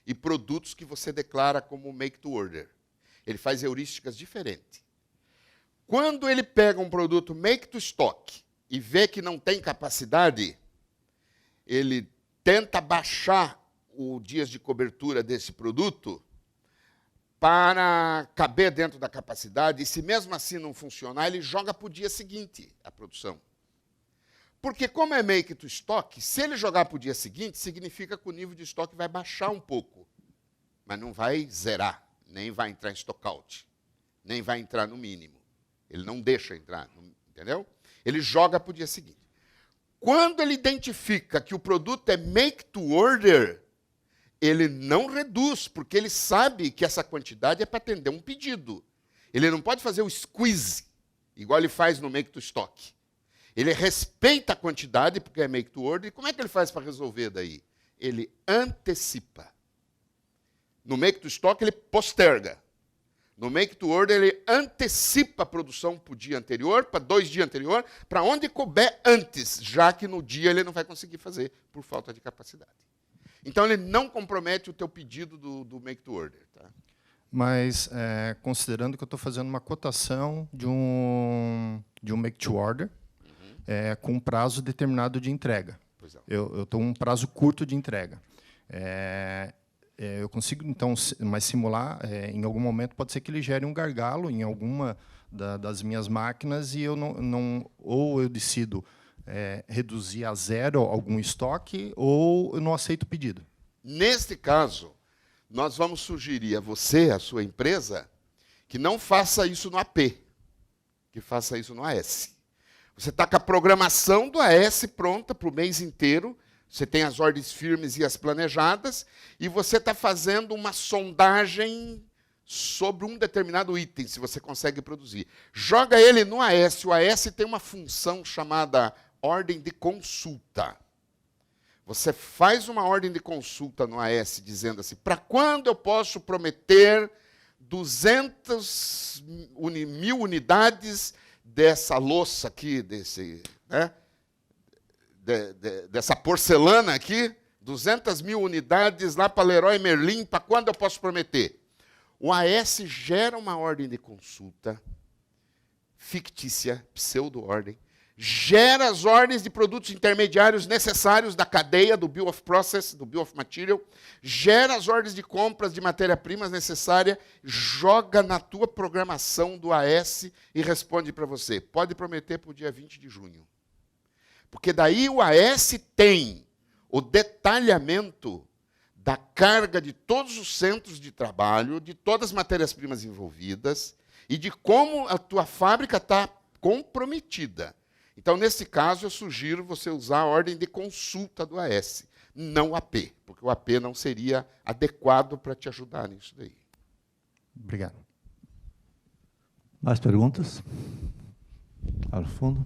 e produtos que você declara como make to order. Ele faz heurísticas diferentes. Quando ele pega um produto make to stock e vê que não tem capacidade, ele tenta baixar os dias de cobertura desse produto para caber dentro da capacidade, e se mesmo assim não funcionar, ele joga para o dia seguinte a produção. Porque como é make to stock, se ele jogar para o dia seguinte, significa que o nível de estoque vai baixar um pouco, mas não vai zerar, nem vai entrar em stockout, nem vai entrar no mínimo. Ele não deixa entrar, entendeu? Ele joga para o dia seguinte. Quando ele identifica que o produto é make to order, ele não reduz, porque ele sabe que essa quantidade é para atender um pedido. Ele não pode fazer o squeeze, igual ele faz no make to stock. Ele respeita a quantidade, porque é make to order, e como é que ele faz para resolver daí? Ele antecipa. No make to stock, ele posterga. No make to order, ele antecipa a produção para o dia anterior, para 2 dias anterior, para onde couber antes, já que no dia ele não vai conseguir fazer, por falta de capacidade. Então, ele não compromete o teu pedido do make to order. Tá? Mas, considerando que eu estou fazendo uma cotação de um make to order, com um prazo determinado de entrega. Pois é. Eu estou um prazo curto de entrega. Eu consigo, então, mas simular, em algum momento, pode ser que ele gere um gargalo em alguma das minhas máquinas e eu ou eu decido reduzir a zero algum estoque, ou eu não aceito o pedido. Neste caso, nós vamos sugerir a você, a sua empresa, que não faça isso no AP, que faça isso no AS. Você está com a programação do AS pronta para o mês inteiro, você tem as ordens firmes e as planejadas, e você está fazendo uma sondagem sobre um determinado item, se você consegue produzir. Joga ele no AS. O AS tem uma função chamada ordem de consulta. Você faz uma ordem de consulta no AS dizendo assim, para quando eu posso prometer 200.000 unidades dessa louça aqui, dessa porcelana aqui, 200.000 unidades lá para Leroy Merlin, para quando eu posso prometer? O AS gera uma ordem de consulta fictícia, pseudo-ordem, gera as ordens de produtos intermediários necessários da cadeia do Bill of Process, do Bill of Material, gera as ordens de compras de matéria-primas necessária, joga na tua programação do AS e responde para você. Pode prometer para o dia 20 de junho. Porque daí o AS tem o detalhamento da carga de todos os centros de trabalho, de todas as matérias-primas envolvidas e de como a tua fábrica está comprometida. Então, nesse caso, eu sugiro você usar a ordem de consulta do AS, não o AP, porque o AP não seria adequado para te ajudar nisso daí. Obrigado. Mais perguntas? Ao fundo.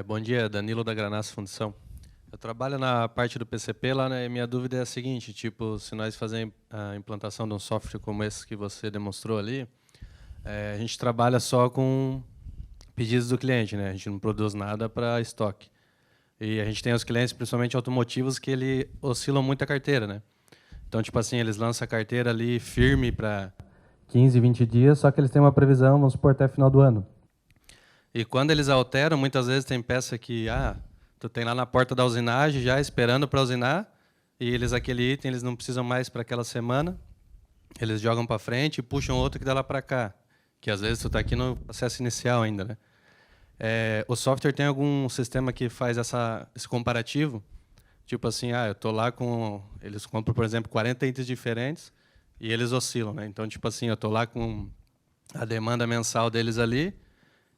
Bom dia, Danilo da Granaça Fundição. Eu trabalho na parte do PCP lá, né? E minha dúvida é a seguinte, tipo, se nós fazemos a implantação de um software como esse que você demonstrou ali, a gente trabalha só com pedidos do cliente, né? A gente não produz nada para estoque. E a gente tem os clientes, principalmente automotivos, que ele oscilam muito a carteira, né? Então, tipo assim, eles lançam a carteira ali firme para 15, 20 dias, só que eles têm uma previsão, vamos supor, até final do ano. E quando eles alteram, muitas vezes tem peça que, tu tem lá na porta da usinagem, já esperando para usinar, e eles aquele item eles não precisam mais para aquela semana, eles jogam para frente e puxam outro que dá lá para cá, que às vezes tu está aqui no processo inicial ainda, né? O software tem algum sistema que faz esse comparativo? Tipo assim, eu tô lá com... Eles compram, por exemplo, 40 itens diferentes e eles oscilam, né? Então, tipo assim, eu tô lá com a demanda mensal deles ali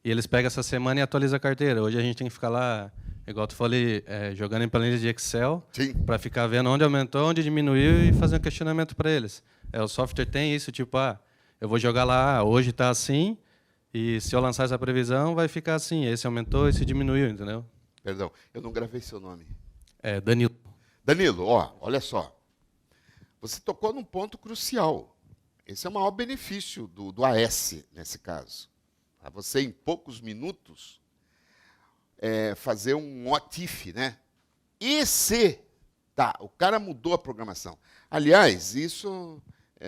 e eles pegam essa semana e atualizam a carteira. Hoje a gente tem que ficar lá, igual tu falei, jogando em planilha de Excel para ficar vendo onde aumentou, onde diminuiu e fazer um questionamento para eles. O software tem isso, tipo, eu vou jogar lá, hoje está assim, e se eu lançar essa previsão, vai ficar assim. Esse aumentou, esse diminuiu, entendeu? Perdão, eu não gravei seu nome. Danilo. Danilo, olha só. Você tocou num ponto crucial. Esse é o maior benefício do AS, nesse caso. Para você, em poucos minutos, fazer um what if, né? E se... Tá, o cara mudou a programação. Aliás, isso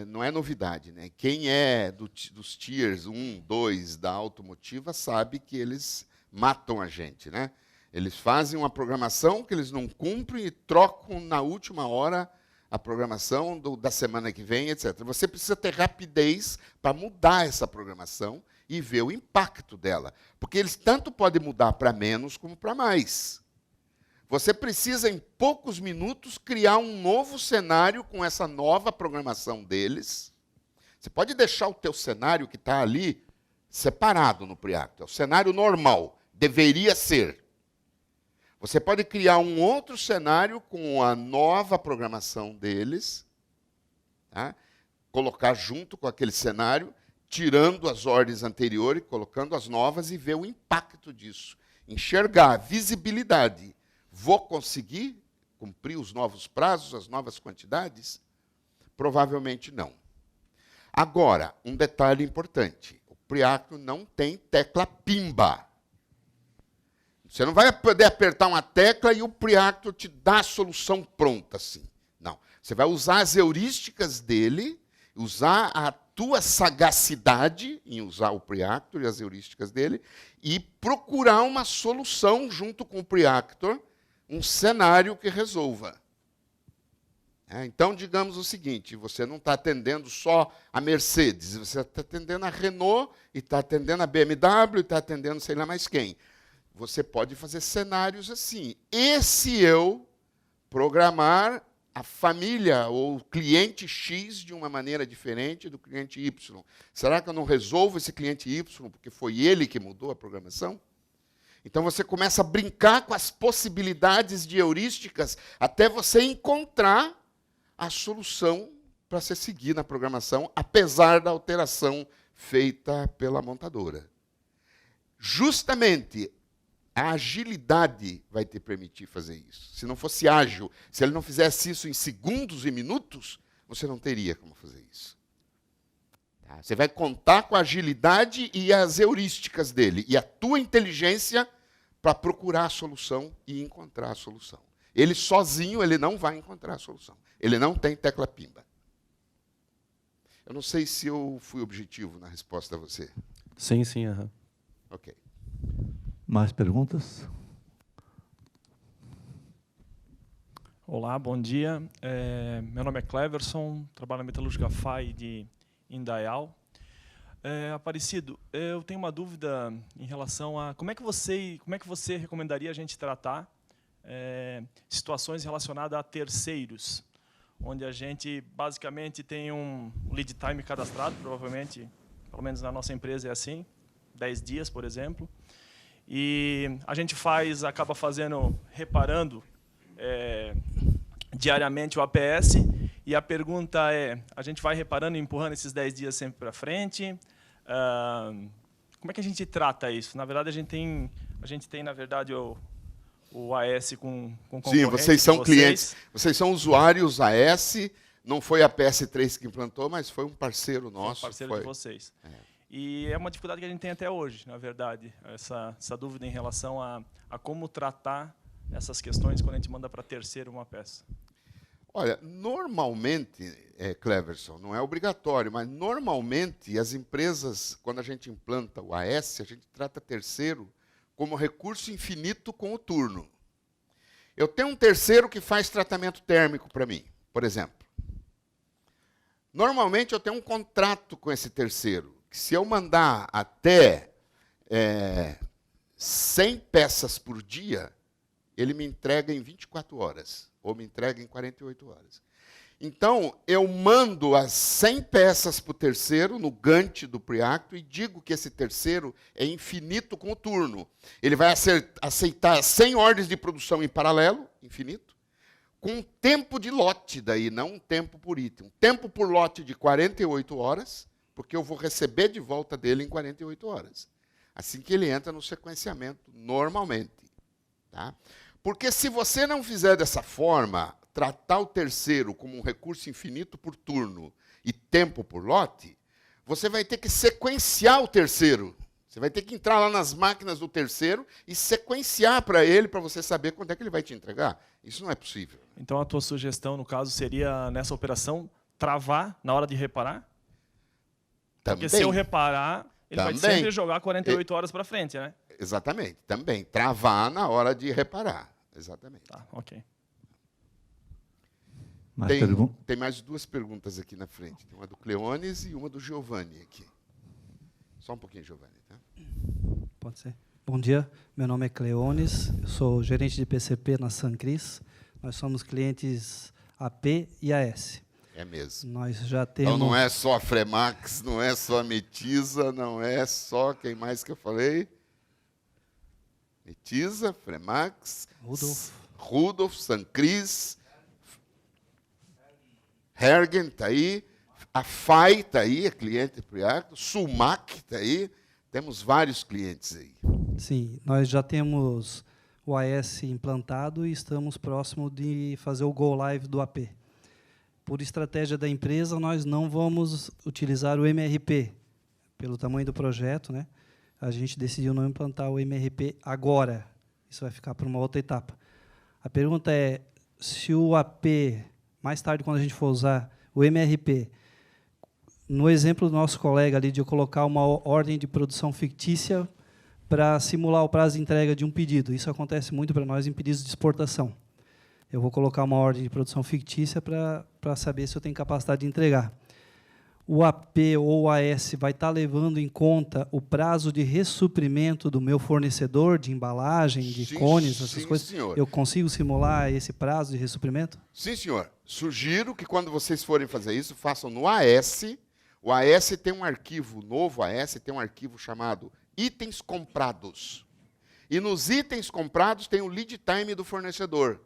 não é novidade, né? Quem é dos tiers 1, 2 da automotiva sabe que eles matam a gente, né? Eles fazem uma programação que eles não cumprem e trocam na última hora a programação da semana que vem, etc. Você precisa ter rapidez para mudar essa programação e ver o impacto dela. Porque eles tanto podem mudar para menos como para mais. Você precisa, em poucos minutos, criar um novo cenário com essa nova programação deles. Você pode deixar o teu cenário que está ali separado no Preacto. É o cenário normal. Deveria ser. Você pode criar um outro cenário com a nova programação deles, tá? Colocar junto com aquele cenário, tirando as ordens anteriores, colocando as novas e ver o impacto disso. Enxergar a visibilidade. Vou conseguir cumprir os novos prazos, as novas quantidades? Provavelmente não. Agora, um detalhe importante. O Preacto não tem tecla pimba. Você não vai poder apertar uma tecla e o Preacto te dá a solução pronta, assim. Não. Você vai usar as heurísticas dele, usar a tua sagacidade em usar o Preactor e as heurísticas dele, e procurar uma solução junto com o Preactor, um cenário que resolva. Então, digamos o seguinte, você não está atendendo só a Mercedes, você está atendendo a Renault, e está atendendo a BMW, e está atendendo sei lá mais quem. Você pode fazer cenários assim. E se eu programar a família ou o cliente X de uma maneira diferente do cliente Y? Será que eu não resolvo esse cliente Y porque foi ele que mudou a programação? Então você começa a brincar com as possibilidades de heurísticas até você encontrar a solução para se seguir na programação, apesar da alteração feita pela montadora. Justamente a agilidade vai te permitir fazer isso. Se não fosse ágil, se ele não fizesse isso em segundos e minutos, você não teria como fazer isso. Tá? Você vai contar com a agilidade e as heurísticas dele, e a tua inteligência para procurar a solução e encontrar a solução. Ele sozinho, ele não vai encontrar a solução. Ele não tem tecla pimba. Eu não sei se eu fui objetivo na resposta a você. Sim, sim. Uhum. Ok. Mais perguntas? Olá, bom dia. Meu nome é Cleverson, trabalho na metalúrgica FAI de Indaial. Aparecido, eu tenho uma dúvida em relação a como é que você recomendaria a gente tratar situações relacionadas a terceiros, onde a gente basicamente tem um lead time cadastrado, provavelmente, pelo menos na nossa empresa é assim, 10 dias, por exemplo. E a gente acaba reparando diariamente o APS, e a pergunta é, a gente vai reparando e empurrando esses 10 dias sempre para frente? Como é que a gente trata isso? Na verdade, a gente tem na verdade, o AS com Sim, concorrente vocês de são vocês. clientes, vocês são usuários AS, não foi a PS3 que implantou, mas foi um parceiro nosso. Foi um parceiro de vocês. E é uma dificuldade que a gente tem até hoje, na verdade, essa dúvida em relação a como tratar essas questões quando a gente manda para terceiro uma peça. Olha, normalmente, Cleverson, não é obrigatório, mas normalmente as empresas, quando a gente implanta o AS, a gente trata terceiro como recurso infinito com o turno. Eu tenho um terceiro que faz tratamento térmico para mim, por exemplo. Normalmente eu tenho um contrato com esse terceiro, que se eu mandar até 100 peças por dia, ele me entrega em 24 horas, ou me entrega em 48 horas. Então, eu mando as 100 peças para o terceiro, no Gantt do Preacto, e digo que esse terceiro é infinito com o turno. Ele vai aceitar 100 ordens de produção em paralelo, infinito, com um tempo de lote daí, não um tempo por item. Um tempo por lote de 48 horas, porque eu vou receber de volta dele em 48 horas. Assim que ele entra no sequenciamento, normalmente. Tá? Porque se você não fizer dessa forma, tratar o terceiro como um recurso infinito por turno e tempo por lote, você vai ter que sequenciar o terceiro. Você vai ter que entrar lá nas máquinas do terceiro e sequenciar para ele, para você saber quando é que ele vai te entregar. Isso não é possível. Então, a tua sugestão, no caso, seria, nessa operação, travar na hora de reparar? Também. Porque se eu reparar, ele vai sempre jogar 48 horas para frente, né? Exatamente, também. Travar na hora de reparar. Exatamente. Tá, ok. Tem mais 2 perguntas aqui na frente. Tem uma do Cleones e uma do Giovanni aqui. Só um pouquinho, Giovanni. Tá? Pode ser. Bom dia, meu nome é Cleones, eu sou gerente de PCP na Sancris. Nós somos clientes AP e AS. É mesmo. Nós já temos... Então não é só a Fremax, não é só a Metisa, não é só quem mais que eu falei? Metisa, Fremax, Rudolf, Sancris, Hergen está aí, a FAI está aí, a cliente Preacto, Sulmac está aí, temos vários clientes aí. Sim, nós já temos o AS implantado e estamos próximo de fazer o Go Live do AP. Por estratégia da empresa, nós não vamos utilizar o MRP, pelo tamanho do projeto, né? A gente decidiu não implantar o MRP agora. Isso vai ficar para uma outra etapa. A pergunta é, se o AP, mais tarde, quando a gente for usar o MRP, no exemplo do nosso colega ali, de eu colocar uma ordem de produção fictícia para simular o prazo de entrega de um pedido. Isso acontece muito para nós em pedidos de exportação. Eu vou colocar uma ordem de produção fictícia para saber se eu tenho capacidade de entregar. O AP ou o AS vai estar levando em conta o prazo de ressuprimento do meu fornecedor de embalagem, de cones, essas coisas? Senhor. Eu consigo simular esse prazo de ressuprimento? Sim, senhor. Sugiro que quando vocês forem fazer isso, façam no AS. O AS tem um arquivo novo, AS tem um arquivo chamado itens comprados. E nos itens comprados tem o lead time do fornecedor.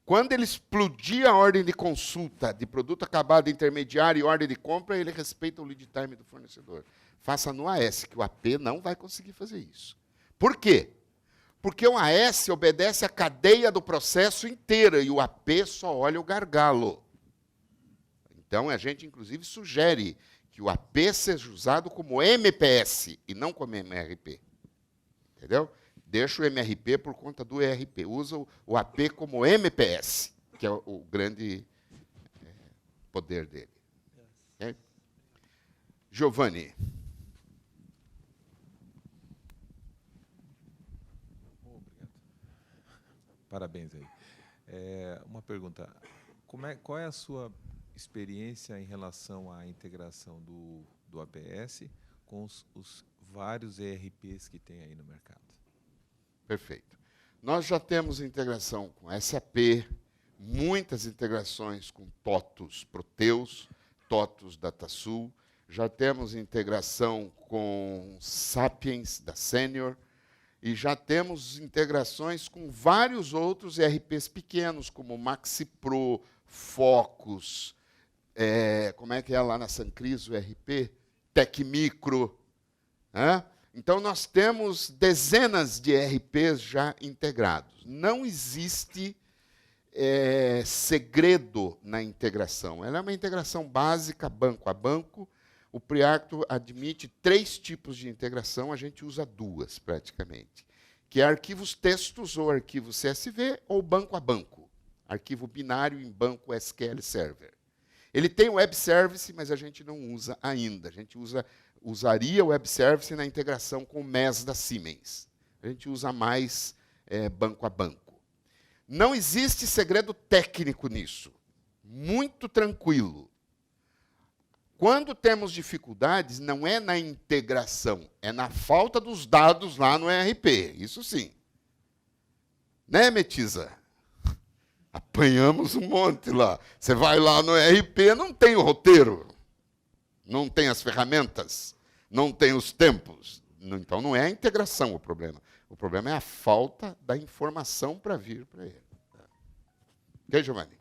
Quando ele explodir a ordem de consulta de produto acabado, intermediário e ordem de compra, ele respeita o lead time do fornecedor. Faça no AS, que o AP não vai conseguir fazer isso. Por quê? Porque o AS obedece a cadeia do processo inteira e o AP só olha o gargalo. Então, a gente, inclusive, sugere que o AP seja usado como MPS e não como MRP. Entendeu? Deixa o MRP por conta do ERP. Usa o AP como MPS, que é o grande poder dele. Okay? Giovanni. Obrigado. Parabéns aí. Uma pergunta. Qual é a sua experiência em relação à integração do APS com os vários ERPs que tem aí no mercado? Perfeito. Nós já temos integração com SAP, muitas integrações com TOTUS Proteus, TOTUS DataSul, já temos integração com Sapiens da Senior e já temos integrações com vários outros ERPs pequenos, como MaxiPro, Focus, como é que é lá na Sancris o ERP? Tecmicro. Né? Então, nós temos dezenas de ERPs já integrados. Não existe segredo na integração. Ela é uma integração básica, banco a banco. O Preacto admite 3 tipos de integração, a gente usa 2, praticamente, que é arquivos textos ou arquivo CSV ou banco a banco, arquivo binário em banco SQL Server. Ele tem o Web Service, mas a gente não usa ainda. A gente usaria o Web Service na integração com o MES da Siemens. A gente usa mais banco a banco. Não existe segredo técnico nisso. Muito tranquilo. Quando temos dificuldades, não é na integração, é na falta dos dados lá no ERP. Isso sim. Né, Metiza? Apanhamos um monte lá. Você vai lá no ERP, não tem o roteiro, não tem as ferramentas, não tem os tempos. Então, não é a integração o problema. O problema é a falta da informação para vir para ele. Ok, Giovanni?